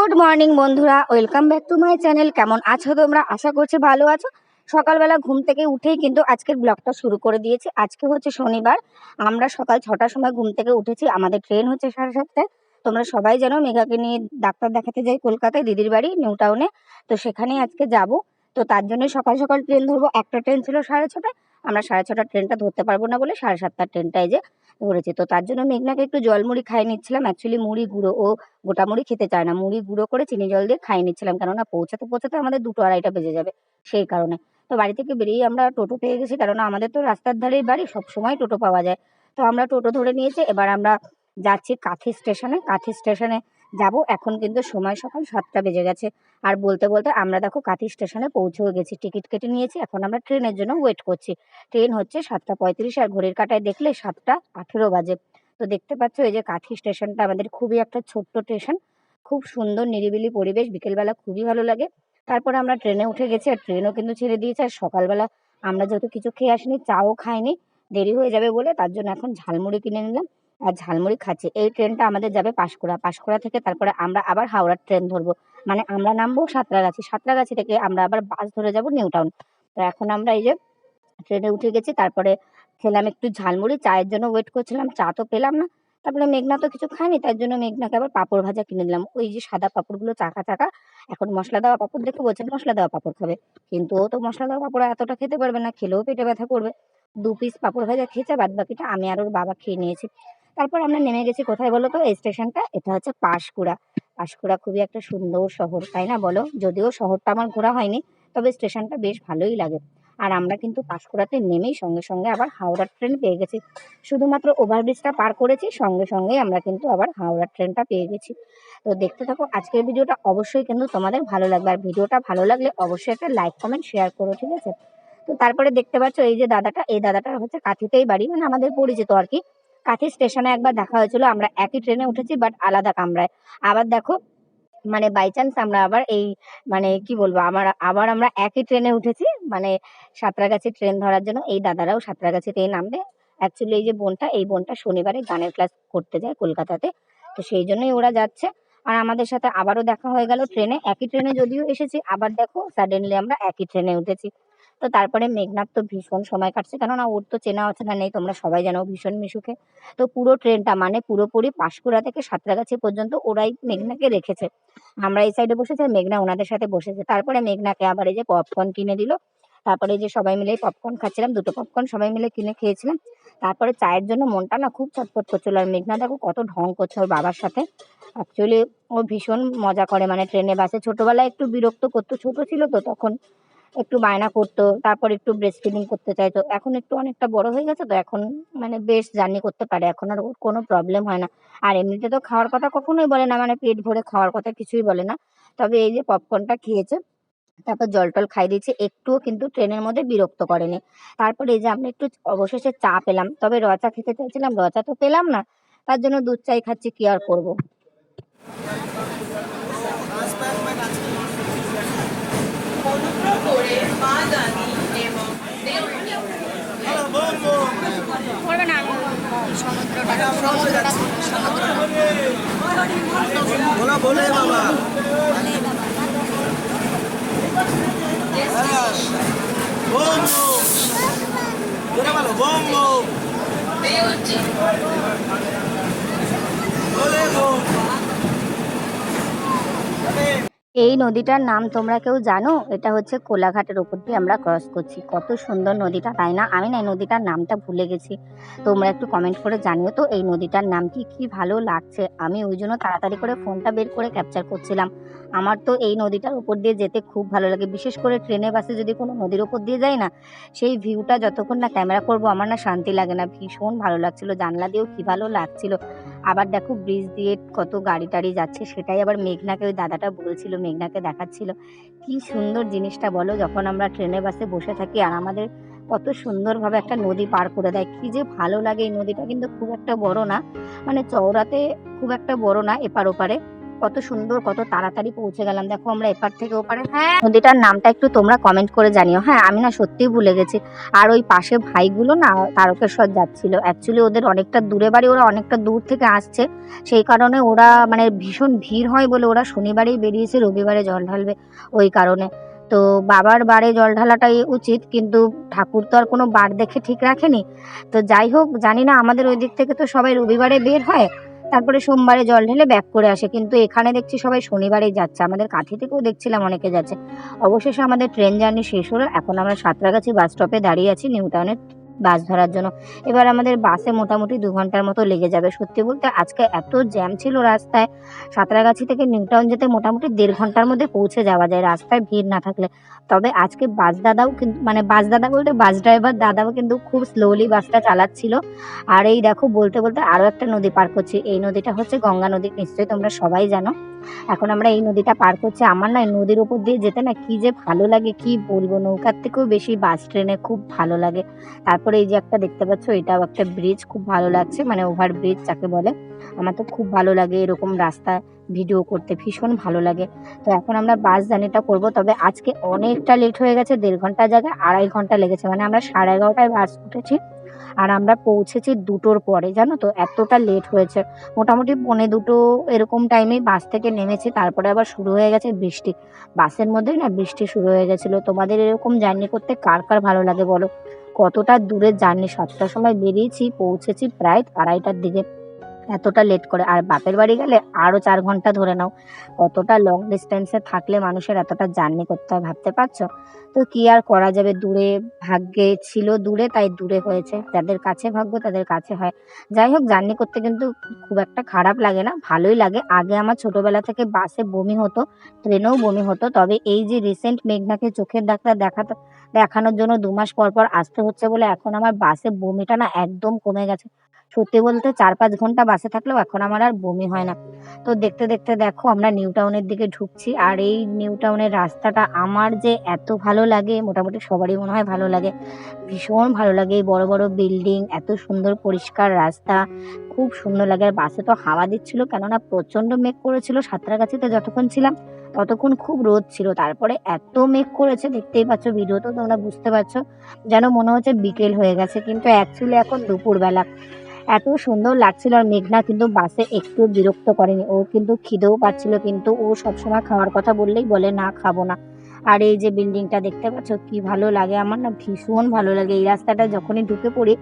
Good morning বন্ধুরা, welcome back to my channel. কেমন আছো তোমরা? আশা করছি ভালো আছো। সকালবেলা ঘুম থেকে উঠেই কিন্তু আজকের ব্লগটা শুরু করে দিয়েছি। আজকে হচ্ছে শনিবার। আমরা সকাল 6টার সময় ঘুম থেকে উঠেছি। আমাদের ট্রেন হচ্ছে 7:30টায়। তোমরা সবাই জানো মেঘাকে নিয়ে ডাক্তার দেখাতে যাই কলকাতায়, দিদির বাড়ি নিউ টাউনে। তো সেখানেই আজকে যাব। তো তার জন্য সকাল সকাল ট্রেন ধরবো। একটা ট্রেন ছিল 6:30টায়। আমরা 6:30টার ট্রেনটা ধরতে পারবো না বলে 7:30টার ট্রেনটাই যে ধরেছি। তো তার জন্য মেঘনাকে একটু জলমুড়ি খাইয়ে নিচ্ছিলাম। অ্যাকচুয়ালি মুড়ি গুঁড়ো, ও গোটা মুড়ি খেতে চায় না। মুড়ি গুঁড়ো করে চিনি জল দিয়ে খাইয়ে নিচ্ছিলাম, কেননা পৌঁছাতে পৌঁছাতে আমাদের 2-2:30টা বেজে যাবে, সেই কারণে। তো বাড়ি থেকে বেরিয়েই আমরা টোটো পেয়ে গেছি, কেননা আমাদের তো রাস্তার ধারেই বাড়ি, সবসময় টোটো পাওয়া যায়। তো আমরা টোটো ধরে নিয়েছি। এবার আমরা যাচ্ছি কাঁথি স্টেশনে। কাঁথি স্টেশনে যাব। এখন কিন্তু সময় সকাল 7টা বেজে গেছে। আর বলতে বলতে আমরা দেখো কাঁথি স্টেশনে পৌঁছেও গেছি। টিকিট কেটে নিয়েছি। এখন আমরা ট্রেনের জন্য ওয়েট করছি। ট্রেন হচ্ছে 7:35, আর ঘড়ির কাঁটায় দেখলে 7:18 বাজে। তো দেখতে পাচ্ছ এই যে কাঁথি স্টেশনটা আমাদের খুবই একটা ছোট্ট স্টেশন। খুব সুন্দর নিরিবিলি পরিবেশ, বিকেলবেলা খুবই ভালো লাগে। তারপরে আমরা ট্রেনে উঠে গেছি, আর ট্রেনও কিন্তু ছেড়ে দিয়েছে। আর সকালবেলা আমরা যেহেতু কিছু খেয়ে আসিনি, চাও খাইনি, দেরি হয়ে যাবে বলে, তার জন্য এখন ঝালমুড়ি কিনে নিলাম আর ঝালমুড়ি খাচ্ছি। এই ট্রেনটা আমাদের যাবে পাঁশকুড়া। পাঁশকুড়া থেকে তারপরে আমরা আবার হাওড়ার ট্রেন ধরবো। মানে আমরা নামবো সাঁতরাগাছি। সাঁতরাগাছি থেকে আমরা আবার বাস ধরে যাব নিউ টাউন। তো এখন আমরা এই যে ট্রেনে উঠে গেছি। তারপরে খেলাম একটু ঝালমুড়ি, চায়ের জন্য ওয়েট করছিলাম, চা তো পেলাম না। তারপরে মেঘনা তো কিছু খায়নি, তার জন্য মেঘনাকে আবার পাঁপড় ভাজা কিনে দিলাম। ওই যে সাদা পাঁপড়গুলো চাকা চাকা, এখন মশলা দেওয়া পাঁপড় দেখে বলছে মশলা দেওয়া পাঁপড় খাবে, কিন্তু ও তো মশলা দেওয়া পাঁপড় এতটা খেতে পারবে না, খেলেও পেটে ব্যথা করবে। 2 পিস পাঁপড় ভাজা খেয়েছে, বাদ বাকিটা আমি আর ওর বাবা খেয়ে নিয়েছি। তারপর আমরা নেমে গেছি কোথায় বলো তো? এই স্টেশনটা, এটা হচ্ছে পাঁশকুড়া। পাঁশকুড়া খুবই একটা সুন্দর শহর, তাই না বলো? যদিও শহরটা আমার ঘোরা হয়নি, তবে স্টেশনটা বেশ ভালোই লাগে। আর আমরা কিন্তু পাঁশকুড়াতে নেমেই সঙ্গে সঙ্গে আবার হাওড়ার ট্রেন পেয়ে গেছি। শুধুমাত্র ওভারব্রিজটা পার করেছি, সঙ্গে সঙ্গেই আমরা কিন্তু আবার হাওড়ার ট্রেনটা পেয়ে গেছি। তো দেখতে থাকো আজকের ভিডিওটা, অবশ্যই কিন্তু তোমাদের ভালো লাগবে। আর ভিডিওটা ভালো লাগলে অবশ্যই একটা লাইক কমেন্ট শেয়ার করো, ঠিক আছে? তো তারপরে দেখতে পাচ্ছ এই যে দাদাটা, এই দাদাটার হচ্ছে কাঁথিতেই বাড়ি, মানে আমাদের পরিচিত আর কি। কাঁথি স্টেশনে একবার দেখা হয়েছিল, আমরা একই ট্রেনে উঠেছি বাট আলাদা কামরায়। আবার দেখো, মানে বাই চান্স আমরা আবার এই, মানে কি বলবো, আমরা একই ট্রেনে উঠেছি, মানে সাঁতরাগাছি ট্রেন ধরার জন্য। এই দাদারাও সাঁতরাগাছিতেই নামবে। অ্যাকচুয়ালি এই যে বোনটা, এই বোনটা শনিবারে গানের ক্লাস করতে যায় কলকাতাতে, তো সেই জন্যই ওরা যাচ্ছে। আর আমাদের সাথে আবারও দেখা হয়ে গেল ট্রেনে। একই ট্রেনে যদিও এসেছি, আবার দেখো সাডেনলি আমরা একই ট্রেনে উঠেছি। তো তারপরে মেঘনার তো ভীষণ সময় কাটছে, কেননা ওর তো চেনা অচেনা নেই, তোমরা সবাই জানো ভীষণ মিশুকে। তো পুরো ট্রেনটা মানে পুরোপুরি পাঁশকুড়া থেকে সাঁতরাগাছি পর্যন্ত ওরাই মেঘনাকে রেখেছে। আমরা এই সাইডে বসেছি আর মেঘনা ওনাদের সাথে বসেছে। তারপরে মেঘনাকে আবার এই যে পপকর্ন কিনে দিল। তারপরে এই যে সবাই মিলে পপকর্ন খাচ্ছিলাম, 2টো পপকর্ন সবাই মিলে কিনে খেয়েছিলাম। তারপরে চায়ের জন্য মনটা না খুব ছটফট করছিল। আর মেঘনা দেখো কত ঢং করছে ওর বাবার সাথে। অ্যাকচুয়ালি ও ভীষণ মজা করে, মানে ট্রেনে বাসে। ছোটবেলায় একটু বিরক্ত করতো, ছোট ছিল তো তখন একটু বায়না করতো, তারপর একটু ব্রেস্ট ফিডিং করতে চাইতো। এখন একটু অনেকটা বড় হয়ে গেছে, তো এখন মানে বেশ জার্নি করতে পারে, এখন আর ওর কোনো প্রবলেম হয় না। আর এমনিতে তো খাওয়ার কথা কখনোই বলে না, মানে পেট ভরে খাওয়ার কথা কিছুই বলে না। তবে এই যে পপকর্নটা খেয়েছে, তারপর জল টল খাই দিয়েছে, একটুও কিন্তু ট্রেনের মধ্যে বিরক্ত করেনি। তারপরে এই যে আমরা একটু অবশেষে চা পেলাম, তবে র চা খেতে চাইছিলাম, র চা তো পেলাম না, তার জন্য দুধ চাই খাচ্ছি, কি আর করবো। অনুগ্রহ করে মা জানি এবং করবে না, बोला बोले बाबा बोम बोले बोलो बोम बोले बोम এই নদীটার নাম তোমরা কেউ জানো? এটা হচ্ছে কোলাঘাটের উপর দিয়ে আমরা ক্রস করছি। কত সুন্দর নদীটা, তাই না? আমি না এই নদীটার নামটা ভুলে গেছি, তোমরা একটু কমেন্ট করে জানিও তো এই নদীটার নাম কি। কি ভালো লাগছে, আমি ওই জন্য তাড়াতাড়ি করে ফোনটা বের করে ক্যাপচার করছিলাম। আমার তো এই নদীটার উপর দিয়ে যেতে খুব ভালো লাগে, বিশেষ করে ট্রেনে বাসে যদি কোনো নদীর উপর দিয়ে যাই না, সেই ভিউটা যতক্ষণ না ক্যামেরা করবো আমার না শান্তি লাগে না। ভীষণ ভালো লাগছিল, জানলা দিয়েও কি ভালো লাগছিল। আবার দেখো ব্রিজ দিয়ে কত গাড়ি টাড়ি যাচ্ছে, সেটাই আবার মেঘনাকে ওই দাদাটা বলছিল, মেঘনাকে দেখাচ্ছিল। কি সুন্দর জিনিসটা বলো, যখন আমরা ট্রেনে বাসে বসে থাকি আর আমাদের কত সুন্দরভাবে একটা নদী পার করে দেয়, কি যে ভালো লাগে। এই নদীটা কিন্তু খুব একটা বড় না, মানে চওড়াতে খুব একটা বড় না, এপার ওপারে কত সুন্দর, কত তাড়াতাড়ি পৌঁছে গেলাম। দেখো আমরা এপার থেকে ওপারে। হ্যাঁ, নদীটার নামটা একটু তোমরা কমেন্ট করে জানিও। হ্যাঁ, আমি না সত্যিই ভুলে গেছি। আর ওই পাশে ভাইগুলো না তারকেশ্বর যাচ্ছিল, অ্যাকচুয়ালি ওদের অনেকটা দূরে বাড়ি, ওরা অনেকটা দূর থেকে আসছে, সেই কারণে ওরা মানে ভীষণ ভিড় হয় বলে ওরা শনিবারেই বেরিয়েছে, রবিবারে জল ঢালবে ওই কারণে। তো বাবার বারে জল ঢালাটাই উচিত, কিন্তু ঠাকুর তো আর কোনো বার দেখে ঠিক রাখেনি। তো যাই হোক, জানি না, আমাদের ওই দিক থেকে তো সবাই রবিবারে বের হয়, তারপরে সোমবারে জল ঢেলে ব্যাক করে আসে, কিন্তু এখানে দেখছি সবাই শনিবারেই যাচ্ছে। আমাদের কাঁথি থেকেও দেখছিলাম অনেকে যাচ্ছে। অবশেষে আমাদের ট্রেন জার্নি শেষ হলো। এখন আমরা সাঁতরাগাছি বাস স্টপে দাঁড়িয়ে আছি নিউ টাউনের বাস ধরার জন্য। এবার আমাদের বাসে মোটামুটি 2 ঘন্টার মতো লেগে যাবে। সত্যি বলতে আজকে এত জ্যাম ছিল রাস্তায়, সাঁতরাগাছি থেকে নিউ টাউন যেতে মোটামুটি 1.5 ঘন্টার মধ্যে পৌঁছে যাওয়া যায় রাস্তায় ভিড় না থাকলে। তবে আজকে বাস দাদাও কিন্তু, মানে বাস দাদা বলতে বাস ড্রাইভার দাদাও কিন্তু খুব স্লোলি বাসটা চালাচ্ছিল। আর এই দেখো বলতে বলতে আরও একটা নদী পার করছি। এই নদীটা হচ্ছে গঙ্গা নদী, নিশ্চয়ই তোমরা সবাই জানো। এখন আমরা এই নদীটা পার করছি। আমার না এই নদীর উপর দিয়ে যেতে না কি যে ভালো লাগে, কি বলবো, নৌকার থেকেও বেশি বাস ট্রেনে খুব ভালো লাগে। তারপরে এই যে একটা দেখতে পাচ্ছ, এটাও একটা ব্রিজ, খুব ভালো লাগছে, মানে ওভার ব্রিজ যাকে বলে। আমার তো খুব ভালো লাগে এরকম রাস্তায় ভিডিও করতে, ভীষণ ভালো লাগে। তো এখন আমরা বাস জার্নিটা করবো। তবে আজকে অনেকটা লেট হয়ে গেছে, 1.5 ঘন্টার জায়গায় 2.5 ঘন্টা লেগেছে। মানে আমরা 11:30টায় বাস উঠেছি আর আমরা পৌঁছেছি 2টোর পরে, জানো তো, এতটা লেট হয়েছে। মোটামুটি 1:45 এরকম টাইমেই বাস থেকে নেমেছি। তারপরে আবার শুরু হয়ে গেছে বৃষ্টি, বাসের মধ্যেই না বৃষ্টি শুরু হয়ে গেছিলো। তোমাদের এরকম জার্নি করতে কার কার ভালো লাগে বলো? কতটা দূরের জার্নি, 7টার সময় বেরিয়েছি, পৌঁছেছি প্রায় 2:30টার দিকে, এতটা লেট করে। আর বাপের বাড়ি গেলে আরও 4 ঘন্টা ধরে নাও। কতটা লং ডিস্টেন্সে থাকলে মানুষের এতটা জার্নি করতে হয়, ভাবতে পারছো? তো কি আর করা যাবে, দূরে ভাগ্যে ছিল, দূরে তাই দূরে হয়েছে। যাদের কাছে ভাগ্য তাদের কাছে হয়। যাই হোক, জার্নি করতে কিন্তু খুব একটা খারাপ লাগে না, ভালোই লাগে। আগে আমার ছোটবেলা থেকে বাসে বমি হতো, ট্রেনেও বমি হতো। তবে এই যে রিসেন্ট মেঘনাকে চোখের ডাক্তার দেখানোর জন্য 2 মাস পর পর আসতে হচ্ছে বলে এখন আমার বাসে বমিটা না একদম কমে গেছে। সত্যি বলতে 4-5 ঘন্টা বাসে থাকলেও এখন আমার আর বমি হয় না। তো দেখতে দেখতে দেখো আমরা নিউ টাউনের দিকে ঢুকছি। আর এই নিউ টাউনের রাস্তাটা আমার যে এত ভালো লাগে, মোটামুটি সবারই মনে হয় ভালো লাগে, ভীষণ ভালো লাগে। এই বড় বড় বিল্ডিং, এত সুন্দর পরিষ্কার রাস্তা, খুব সুন্দর লাগে। আর বাসে তো হাওয়া দিচ্ছিল, কেননা প্রচণ্ড মেঘ করেছিল। সাঁতরাগাছিতে যতক্ষণ ছিলাম ততক্ষণ খুব রোদ ছিল, তারপরে এত মেঘ করেছে, দেখতেই পাচ্ছ, ভিডিওতেও তোমরা বুঝতে পারছো, যেন মনে হচ্ছে বিকেল হয়ে গেছে, কিন্তু অ্যাকচুয়ালি এখন দুপুরবেলা। এত সুন্দর লাগছিল। আর মেঘনা কিন্তু বাসে একটু বিরক্ত করেনি, ও কিন্তু খিদেও পাচ্ছিল, কিন্তু ও সবসময় খাওয়ার কথা বললেই বলে না খাবো না। আর এই যে বিল্ডিংটা দেখতে পাচ্ছ, কি ভালো লাগে, আমার না ভীষণ ভালো লাগে। এই রাস্তাটা যখনই ঢুকে পড়ি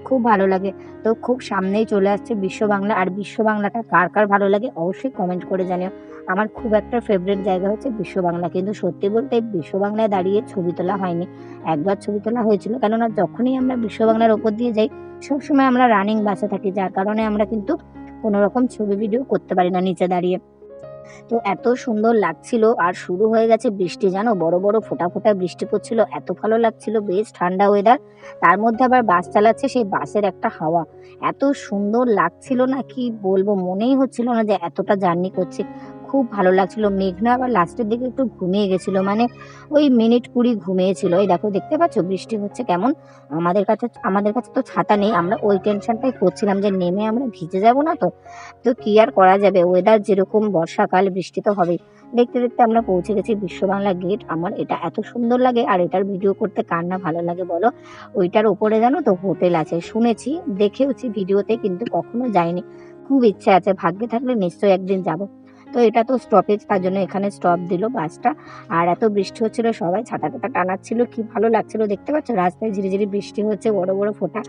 খুব ভালো লাগে। তো খুব সামনেই চলে আসছে বিশ্ব বাংলা। আর বিশ্ব বাংলাটা কার কার ভালো লাগে অবশ্যই কমেন্ট করে জানিও। আমার খুব একটা ফেভারিট জায়গা হচ্ছে বিশ্ব বাংলা, কিন্তু সত্যি বলতে বিশ্ব বাংলায় দাঁড়িয়ে ছবি তোলা হয়নি। একবার ছবি তোলা হয়েছিল, কেননা যখনই আমরা বিশ্ব বাংলার ওপর দিয়ে যাই সবসময় আমরা রানিং বাসে থাকি, যার কারণে আমরা কিন্তু কোনো রকম ছবি ভিডিও করতে পারি না নিচে দাঁড়িয়ে। তো এত সুন্দর লাগছিল। আর শুরু হয়ে গেছে বৃষ্টি, জানো, বড় বড় ফোঁটা ফোঁটা বৃষ্টি পড়ছিল, এত ভালো লাগছিল, বেশ ঠান্ডা ওয়েদার। তার মধ্যে আবার বাস চালাচ্ছে, সেই বাসের একটা হাওয়া এত সুন্দর লাগছিল না, কি বলবো, মনেই হচ্ছিল না যে এতটা জার্নি করছি। খুব ভালো লাগছিল। মেঘনা আবার লাস্টের দিকে একটু ঘুমিয়ে গেছিল, মানে ওই মিনিট 20 ঘুমিয়েছিল। এই দেখো দেখতে পাচ্ছ বৃষ্টি হচ্ছে কেমন। আমাদের কাছে তো ছাতা নেই, আমরা ওই টেনশনটাই করছিলাম যে নেমে আমরা ভিজে যাব না তো। তো কি আর করা যাবে, ওয়েদার যেরকম, বর্ষাকাল, বৃষ্টি তো হবেই। দেখতে দেখতে আমরা পৌঁছে গেছি বিশ্ব বাংলা গেট। আমার এটা এত সুন্দর লাগে, আর এটার ভিডিও করতে কার না ভালো লাগে বলো? ওইটার ওপরে জানো তো হোটেল আছে, শুনেছি, দেখেওছি ভিডিওতে, কিন্তু কখনো যাইনি। খুব ইচ্ছে আছে, ভাগ্যে থাকলে নিশ্চয়ই একদিন যাব। তো এটা তো স্টপেজ, তার জন্য এখানে স্টপ দিল বাসটা। আর এত বৃষ্টি হচ্ছিল, সবাই ছাতা টাতা টানাচ্ছিল, কি ভালো লাগছিল। দেখতে পাচ্ছ রাস্তায় ঝিরিঝিরি বৃষ্টি হচ্ছে, বড় বড় ফোঁটা,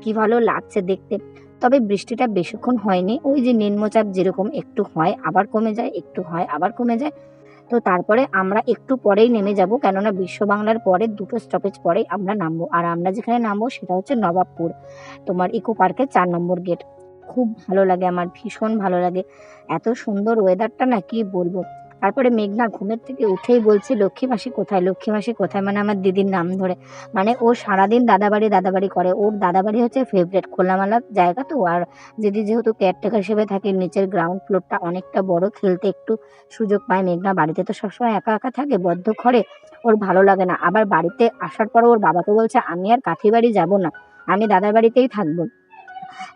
কি ভালো লাগছে দেখতে। তবে বৃষ্টিটা বেশিক্ষণ হয়নি, ওই যে নিম্নচাপ যেরকম একটু হয় আবার কমে যায়, একটু হয় আবার কমে যায়। তো তারপরে আমরা একটু পরেই নেমে যাব, কেননা বিশ্ব বাংলার পরে 2টো স্টপেজ পরেই আমরা নামবো। আর আমরা যেখানে নামবো সেটা হচ্ছে নবাবপুর, তোমার ইকো পার্কের 4 নম্বর গেট। খুব ভালো লাগে, আমার ভীষণ ভালো লাগে। এত সুন্দর ওয়েদারটা না, কি বলবো। তারপরে মেঘনা ঘুমের থেকে উঠেই বলছে লক্ষ্মী মাসি কোথায়, লক্ষ্মী মাসি কোথায়, মানে আমার দিদির নাম ধরে। মানে ও সারাদিন দাদাবাড়ি করে, ওর দাদাবাড়ি হচ্ছে ফেভারেট, খোলামেলা জায়গা তো। আর দিদি যেহেতু কেয়ারটেকার হিসেবে থাকে, নিচের গ্রাউন্ড ফ্লোরটা অনেকটা বড়, খেলতে একটু সুযোগ পায়। মেঘনা বাড়িতে তো সবসময় একা একা থাকে, বদ্ধ ঘরে, ওর ভালো লাগে না। আবার বাড়িতে আসার পর ওর বাবাকে বলছে আমি আর কাঠি বাড়ি যাবো না, আমি দাদার বাড়িতেই থাকবো।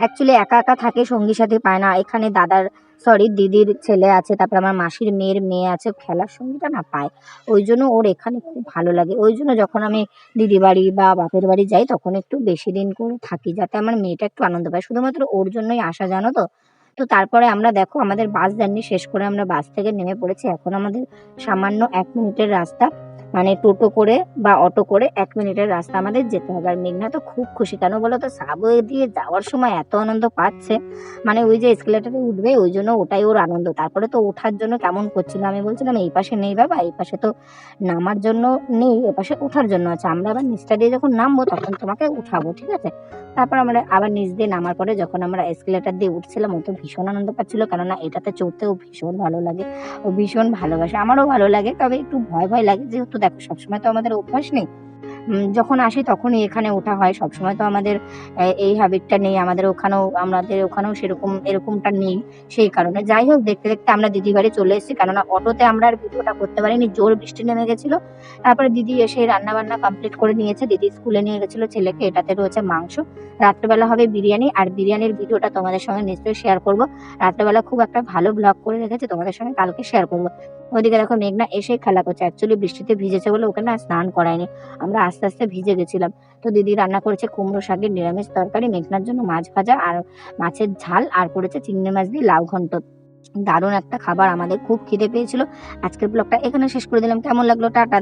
অ্যাকচুয়ালি একা একা থাকে, সঙ্গী সাথী পায় না। এখানে দাদার সরি দিদির ছেলে আছে, তারপর আমার মাসির মেয়ের মেয়ে আছে, খেলার সঙ্গীটা না পায়, ওই জন্য ওর এখানে খুব ভালো লাগে। ওই জন্য যখন আমি দিদি বাড়ি বা বাপের বাড়ি যাই তখন একটু বেশি দিন করে থাকি, যাতে আমার মেয়েটা একটু আনন্দ পায়, শুধুমাত্র ওর জন্যই আসা, জানো তো। তো তারপরে আমরা দেখো আমাদের বাস জার্নি শেষ করে আমরা বাস থেকে নেমে পড়েছি। এখন আমাদের সামান্য 1 মিনিটের রাস্তা, মানে টোটো করে বা অটো করে 1 মিনিটের রাস্তা আমাদের যেতে হবে। আর মেঘনা তো খুব খুশি, কেন বলো তো, সাবওয়ে দিয়ে যাওয়ার সময় এত আনন্দ পাচ্ছে, মানে ওই যে এসকেলেটারে উঠবে ওই জন্য ওটাই ওর আনন্দ। তারপরে তো ওঠার জন্য কেমন করছিল, আমি বলছিলাম এই পাশে নেই বাবা, এই পাশে তো নামার জন্য নেই, এ পাশে ওঠার জন্য আছে, আমরা আবার নিচটা দিয়ে যখন নামবো তখন তোমাকে উঠাবো, ঠিক আছে। তারপর আমরা আবার নিচ দিয়ে নামার পরে যখন আমরা এসকেলেটার দিয়ে উঠছিলাম, ও তো ভীষণ আনন্দ পাচ্ছিল, কেননা এটাতে চড়তেও ভীষণ ভালো লাগে, ও ভীষণ ভালোবাসে, আমারও ভালো লাগে, তবে একটু ভয় ভয় লাগে, যেহেতু দেখো সবসময় তো আমাদের অভ্যাস নেই। যখন আসি তখনই এখানে ওঠা হয়, সবসময় তো আমাদের এই হ্যাবিটটা নেই, আমাদের ওখানেও সেরকম এরকমটা নেই, সেই কারণে। যাই হোক, দেখতে দেখতে আমরা দিদি বাড়ি চলে এসেছি, কেননা অটোতে আমরা আর ভিডিওটা করতে পারিনি, জোর বৃষ্টি নেমে গেছিল। তারপরে দিদি এসে রান্না বান্না কমপ্লিট করে নিয়েছে, দিদি স্কুলে নিয়ে গেছিল ছেলেকে, এটাতে রয়েছে মাংস, রাত্রেবেলা হবে বিরিয়ানি, আর বিরিয়ানির ভিডিওটা তোমাদের সঙ্গে নিশ্চয়ই শেয়ার করবো। রাত্রেবেলা খুব একটা ভালো ব্লগ করে রেখেছি, তোমাদের সঙ্গে কালকে শেয়ার করবো। ওইদিকে দেখো মেঘনা এসেই খেলা করছে, অ্যাকচুয়ালি বৃষ্টিতে ভিজেছে বলে ওকে না স্নান করায়নি, আমরা আস্তে আস্তে ভিজে গেছিলাম। তো দিদি রান্না করেছে কুমড়ো শাকের নিরামিষ তরকারি, মেঘনার জন্য মাছ ভাজা আর মাছের ঝাল, আর করেছে চিংড়ি মাছ দিয়ে লাউ ঘন্ট। দারুণ একটা খাবার, আমাদের খুব খিদে পেয়েছিল। আজকের ব্লগটা এখানে শেষ করে দিলাম, কেমন লাগলো টাটা।